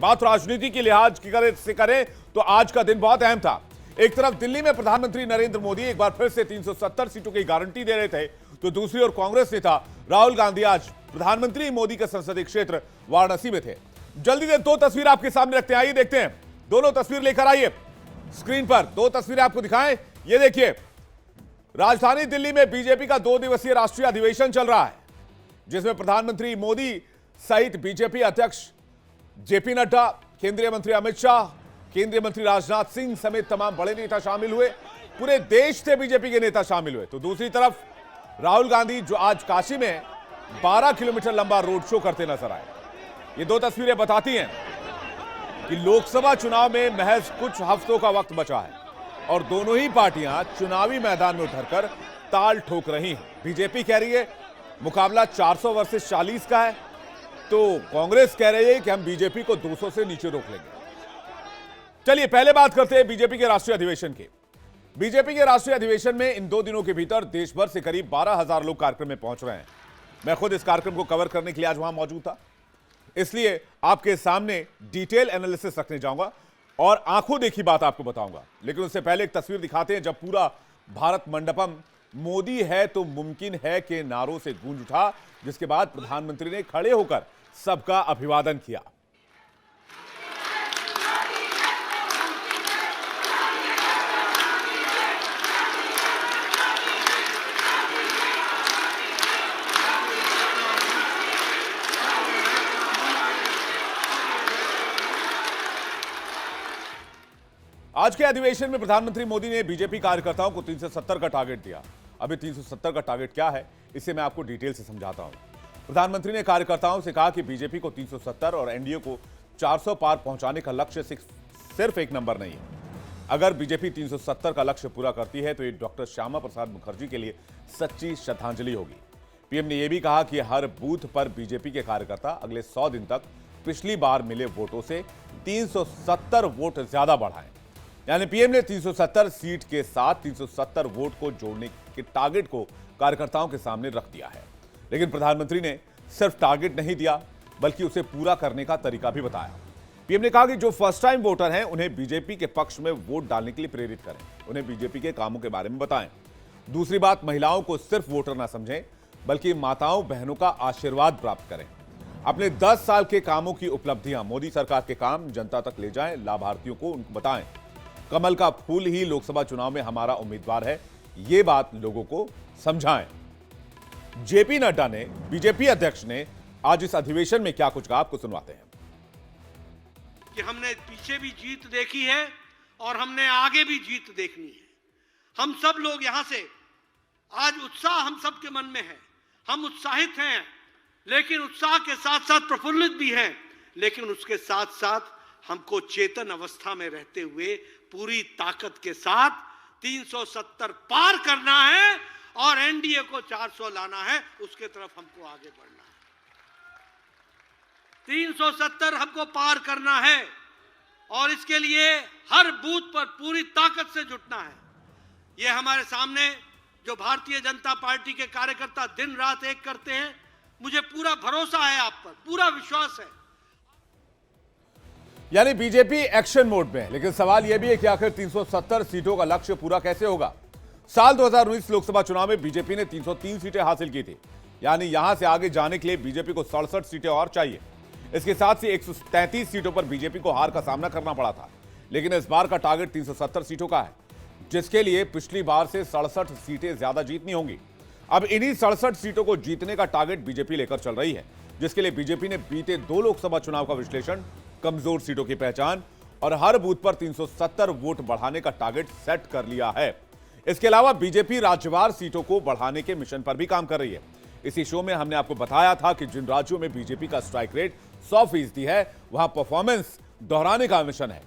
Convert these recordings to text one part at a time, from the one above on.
बात राजनीति की लिहाज से करें तो आज का दिन बहुत अहम था। एक तरफ दिल्ली में प्रधानमंत्री नरेंद्र मोदी एक बार फिर से 370 सीटों की गारंटी दे रहे थे, तो दूसरी ओर कांग्रेस नेता राहुल गांधी आज प्रधानमंत्री मोदी के संसदीय क्षेत्र वाराणसी में थे। जल्दी से दो तस्वीर आपके सामने रखते हैं, आइए देखते हैं। दोनों तस्वीर लेकर आइए स्क्रीन पर, दो तस्वीरें आपको दिखाएं। ये देखिए, राजधानी दिल्ली में बीजेपी का 2 दिवसीय राष्ट्रीय अधिवेशन चल रहा है, जिसमें प्रधानमंत्री मोदी सहित बीजेपी अध्यक्ष जेपी नड्डा, केंद्रीय मंत्री अमित शाह, केंद्रीय मंत्री राजनाथ सिंह समेत तमाम बड़े नेता शामिल हुए। पूरे देश से बीजेपी के नेता शामिल हुए। तो दूसरी तरफ राहुल गांधी जो आज काशी में 12 किलोमीटर लंबा रोड शो करते नजर आए। ये दो तस्वीरें बताती हैं कि लोकसभा चुनाव में महज कुछ हफ्तों का वक्त बचा है और दोनों ही पार्टियां चुनावी मैदान में उतरकर ताल ठोक रही हैं। बीजेपी कह रही है मुकाबला 400 वर्सेस 40 का है, तो कांग्रेस कह रही है कि हम बीजेपी को 200 से नीचे रोक लेंगे। चलिए पहले बात करते हैं बीजेपी के राष्ट्रीय अधिवेशन की। बीजेपी के राष्ट्रीय अधिवेशन में इन 2 दिनों के भीतर देश भर से करीब 12,000 लोग कार्यक्रम में पहुंच रहे हैं। मैं खुद इस कार्यक्रम को कवर करने के लिए आज वहां मौजूद था, इसलिए आपके सामने डिटेल एनालिसिस रखने जाऊंगा और आंखों देखी बात आपको बताऊंगा। लेकिन उससे पहले एक तस्वीर दिखाते हैं जब पूरा भारत मंडपम मोदी है तो मुमकिन है के नारों से गूंज उठा, जिसके बाद प्रधानमंत्री ने खड़े होकर सबका अभिवादन किया। आज के अधिवेशन में प्रधानमंत्री मोदी ने बीजेपी कार्यकर्ताओं को 370 का टारगेट दिया। अभी 370 का टारगेट क्या है, इसे मैं आपको डिटेल से समझाता हूं। प्रधानमंत्री ने कार्यकर्ताओं से कहा कि बीजेपी को 370 और एनडीए को 400 पार पहुंचाने का लक्ष्य सिर्फ एक नंबर नहीं है। अगर बीजेपी 370 का लक्ष्य पूरा करती है तो ये डॉक्टर श्यामा प्रसाद मुखर्जी के लिए सच्ची श्रद्धांजलि होगी। पीएम ने यह भी कहा कि हर बूथ पर बीजेपी के कार्यकर्ता अगले 100 दिन तक पिछली बार मिले वोटों से 370 वोट ज्यादा बढ़ाएं। यानी पीएम ने 370 सीट के साथ 370 वोट को जोड़ने के टारगेट को कार्यकर्ताओं के सामने रख दिया है। लेकिन प्रधानमंत्री ने सिर्फ टारगेट नहीं दिया, बल्कि उसे पूरा करने का तरीका भी बताया। पीएम ने कहा कि जो फर्स्ट टाइम वोटर हैं उन्हें बीजेपी के पक्ष में वोट डालने के लिए प्रेरित करें, उन्हें बीजेपी के कामों के बारे में बताएं। दूसरी बात, महिलाओं को सिर्फ वोटर ना समझें, बल्कि माताओं बहनों का आशीर्वाद प्राप्त करें। अपने 10 साल के कामों की उपलब्धियां, मोदी सरकार के काम जनता तक ले जाएं, लाभार्थियों को उनको बताएं। कमल का फूल ही लोकसभा चुनाव में हमारा उम्मीदवार है, ये बात लोगों को समझाएं। जेपी नड्डा ने, बीजेपी अध्यक्ष ने आज इस अधिवेशन में क्या कुछ कहा, आपको सुनवाते हैं। कि हमने पीछे भी जीत देखी है और हमने आगे भी जीत देखनी है। हम सब लोग यहां से आज उत्साह हम सबके मन में है, हम उत्साहित हैं, लेकिन उत्साह के साथ साथ प्रफुल्लित भी हैं। लेकिन उसके साथ साथ हमको चेतन अवस्था में रहते हुए पूरी ताकत के साथ 370 पार करना है और एनडीए को 400 लाना है, उसके तरफ हमको आगे बढ़ना है। 370 हमको पार करना है और इसके लिए हर बूथ पर पूरी ताकत से जुटना है। ये हमारे सामने जो भारतीय जनता पार्टी के कार्यकर्ता दिन रात एक करते हैं, मुझे पूरा भरोसा है आप पर, पूरा विश्वास है। यानी बीजेपी एक्शन मोड में है, लेकिन सवाल यह भी है कि आखिर 370 सीटों का लक्ष्य पूरा कैसे होगा। साल 2019 लोकसभा चुनाव में बीजेपी ने 303 सीटें हासिल की थी, यानी यहां से आगे जाने के लिए बीजेपी को 67 सीटें और चाहिए। इसके साथ ही 133 सीटों पर बीजेपी को हार का सामना करना पड़ा था, लेकिन इस बार का टारगेट 370 सीटों का है, जिसके लिए पिछली बार से 67 सीटें ज्यादा जीतनी होंगी। अब इन्हीं 67 सीटों को जीतने का टारगेट बीजेपी लेकर चल रही है, जिसके लिए बीजेपी ने बीते 2 लोकसभा चुनाव का विश्लेषण, कमजोर सीटों की पहचान और हर बूथ पर 370 वोट बढ़ाने का टारगेट सेट कर लिया है। इसके अलावा बीजेपी राज्यवार सीटों को बढ़ाने के मिशन पर भी काम कर रही है। इसी शो में हमने आपको बताया था कि जिन राज्यों में बीजेपी का स्ट्राइक रेट 100% है, वहां परफॉर्मेंस दोहराने का मिशन है।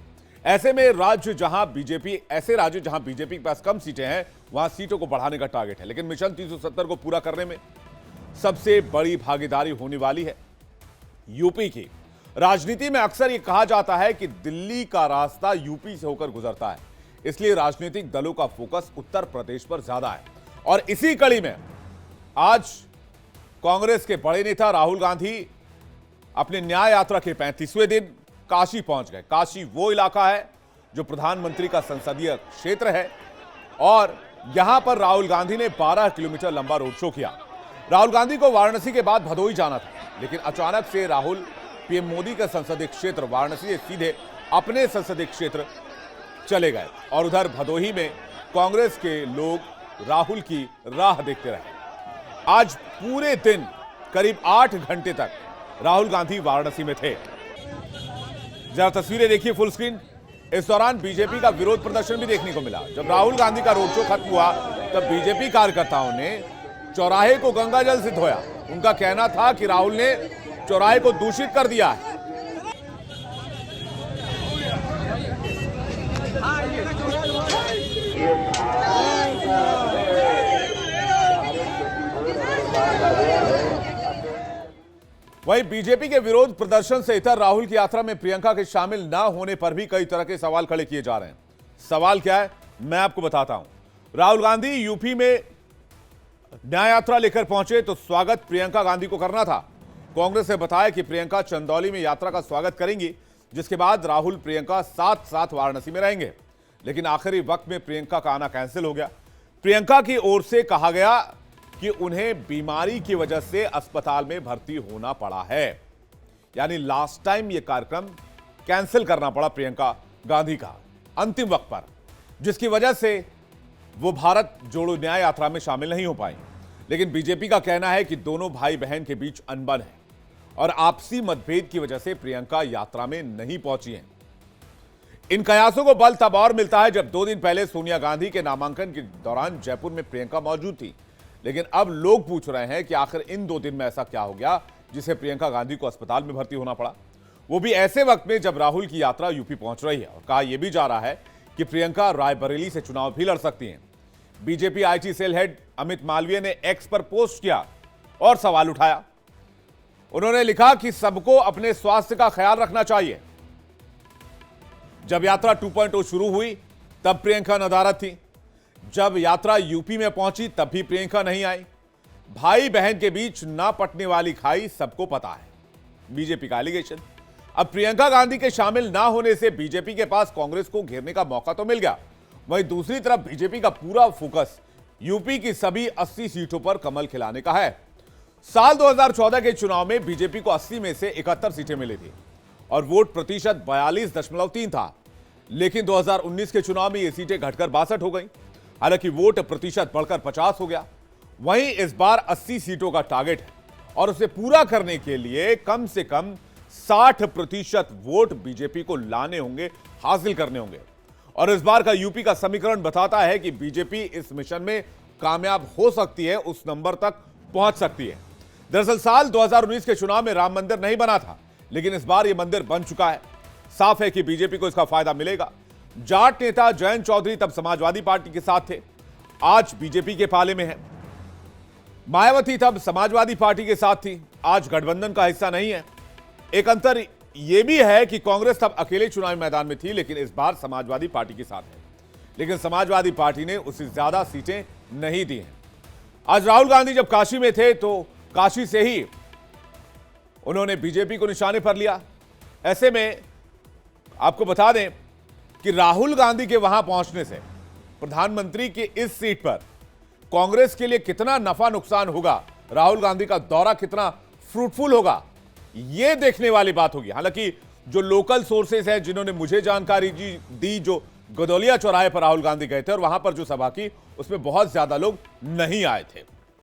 ऐसे राज्य जहां बीजेपी के पास कम सीटें हैं, वहां सीटों को बढ़ाने का टारगेट है। लेकिन मिशन 370 को पूरा करने में सबसे बड़ी भागीदारी होने वाली है यूपी की। राजनीति में अक्सर यह कहा जाता है कि दिल्ली का रास्ता यूपी से होकर गुजरता है, इसलिए राजनीतिक दलों का फोकस उत्तर प्रदेश पर ज्यादा है। और इसी कड़ी में आज कांग्रेस के बड़े नेता राहुल गांधी अपने न्याय यात्रा के 35वें दिन काशी पहुंच गए। काशी वो इलाका है जो प्रधानमंत्री का संसदीय क्षेत्र है और यहां पर राहुल गांधी ने 12 किलोमीटर लंबा रोड शो किया। राहुल गांधी को वाराणसी के बाद भदोही जाना था, लेकिन अचानक से राहुल पीएम मोदी का संसदीय क्षेत्र वाराणसी से सीधे अपने संसदीय क्षेत्र चले गए और उधर भदोही में कांग्रेस के लोग राहुल की राह देखते रहे। आज पूरे दिन करीब 8 घंटे तक राहुल गांधी वाराणसी में थे। जरा तस्वीरें देखिए फुल स्क्रीन। इस दौरान बीजेपी का विरोध प्रदर्शन भी देखने को मिला। जब राहुल गांधी का रोड शो खत्म हुआ तब बीजेपी कार्यकर्ताओं ने चौराहे को गंगाजल से धोया। उनका कहना था कि राहुल ने चौराहे को दूषित कर दिया है। वहीं बीजेपी के विरोध प्रदर्शन से इतर राहुल की यात्रा में प्रियंका के शामिल न होने पर भी कई तरह के सवाल खड़े किए जा रहे हैं। सवाल क्या है मैं आपको बताता हूं। राहुल गांधी यूपी में न्याय यात्रा लेकर पहुंचे तो स्वागत प्रियंका गांधी को करना था। कांग्रेस ने बताया कि प्रियंका चंदौली में यात्रा का स्वागत करेंगी, जिसके बाद राहुल प्रियंका साथ साथ वाराणसी में रहेंगे। लेकिन आखिरी वक्त में प्रियंका का आना कैंसिल हो गया। प्रियंका की ओर से कहा गया कि उन्हें बीमारी की वजह से अस्पताल में भर्ती होना पड़ा है, यानी लास्ट टाइम यह कार्यक्रम कैंसिल करना पड़ा प्रियंका गांधी का अंतिम वक्त पर, जिसकी वजह से वो भारत जोड़ो न्याय यात्रा में शामिल नहीं हो पाई। लेकिन बीजेपी का कहना है कि दोनों भाई बहन के बीच अनबन है और आपसी मतभेद की वजह से प्रियंका यात्रा में नहीं पहुंची हैं। इन कयासों को बल तब और मिलता है जब 2 दिन पहले सोनिया गांधी के नामांकन के दौरान जयपुर में प्रियंका मौजूद थी। लेकिन अब लोग पूछ रहे हैं कि आखिर इन 2 दिन में ऐसा क्या हो गया जिसे प्रियंका गांधी को अस्पताल में भर्ती होना पड़ा, वो भी ऐसे वक्त में जब राहुल की यात्रा यूपी पहुंच रही है। और कहा यह भी जा रहा है कि प्रियंका रायबरेली से चुनाव भी लड़ सकती हैं। BJP IT cell head Amit Malviya ने एक्स पर पोस्ट किया और सवाल उठाया। उन्होंने लिखा कि सबको अपने स्वास्थ्य का ख्याल रखना चाहिए। जब यात्रा 2.0 शुरू हुई तब प्रियंका नदारद थी। जब यात्रा यूपी में पहुंची तब भी प्रियंका नहीं आई। भाई बहन के बीच ना पटने वाली खाई सबको पता है, बीजेपी का एलिगेशन। अब प्रियंका गांधी के शामिल ना होने से बीजेपी के पास कांग्रेस को घेरने का मौका तो मिल गया, वहीं दूसरी तरफ बीजेपी का पूरा फोकस यूपी की सभी 80 सीटों पर कमल खिलाने का है। साल 2014 के चुनाव में बीजेपी को 80 में से 71 सीटें मिली थी और वोट प्रतिशत 42.3 था। लेकिन 2019 के चुनाव में ये सीटें घटकर 62 हो गई। हालांकि वोट प्रतिशत बढ़कर 50 हो गया। वहीं इस बार 80 सीटों का टारगेट है और उसे पूरा करने के लिए कम से कम 60% वोट बीजेपी को लाने होंगे, हासिल करने होंगे। और इस बार का यूपी का समीकरण बताता है कि बीजेपी इस मिशन में कामयाब हो सकती है, उस नंबर तक पहुंच सकती है। दरअसल साल 2019 के चुनाव में राम मंदिर नहीं बना था, लेकिन इस बार यह मंदिर बन चुका है। साफ है कि बीजेपी को इसका फायदा मिलेगा। जाट नेता जयंत चौधरी तब समाजवादी पार्टी के साथ थे, आज बीजेपी के पाले में है। मायावती तब समाजवादी पार्टी के साथ थी, आज गठबंधन का हिस्सा नहीं है। एक अंतर यह भी है कि कांग्रेस तब अकेले चुनावी मैदान में थी, लेकिन इस बार समाजवादी पार्टी के साथ है। लेकिन समाजवादी पार्टी ने उससे ज्यादा सीटें नहीं दी हैं। आज राहुल गांधी जब काशी में थे तो काशी से ही उन्होंने बीजेपी को निशाने पर लिया। ऐसे में आपको बता दें कि राहुल गांधी के वहां पहुंचने से प्रधानमंत्री की इस सीट पर कांग्रेस के लिए कितना नफा नुकसान होगा, राहुल गांधी का दौरा कितना फ्रूटफुल होगा, यह देखने वाली बात होगी। हालांकि जो लोकल सोर्सेस हैं जिन्होंने मुझे जानकारी दी, जो गदौलिया चौराहे पर राहुल गांधी गए थे और वहां पर जो सभा की, उसमें बहुत ज्यादा लोग नहीं आए थे।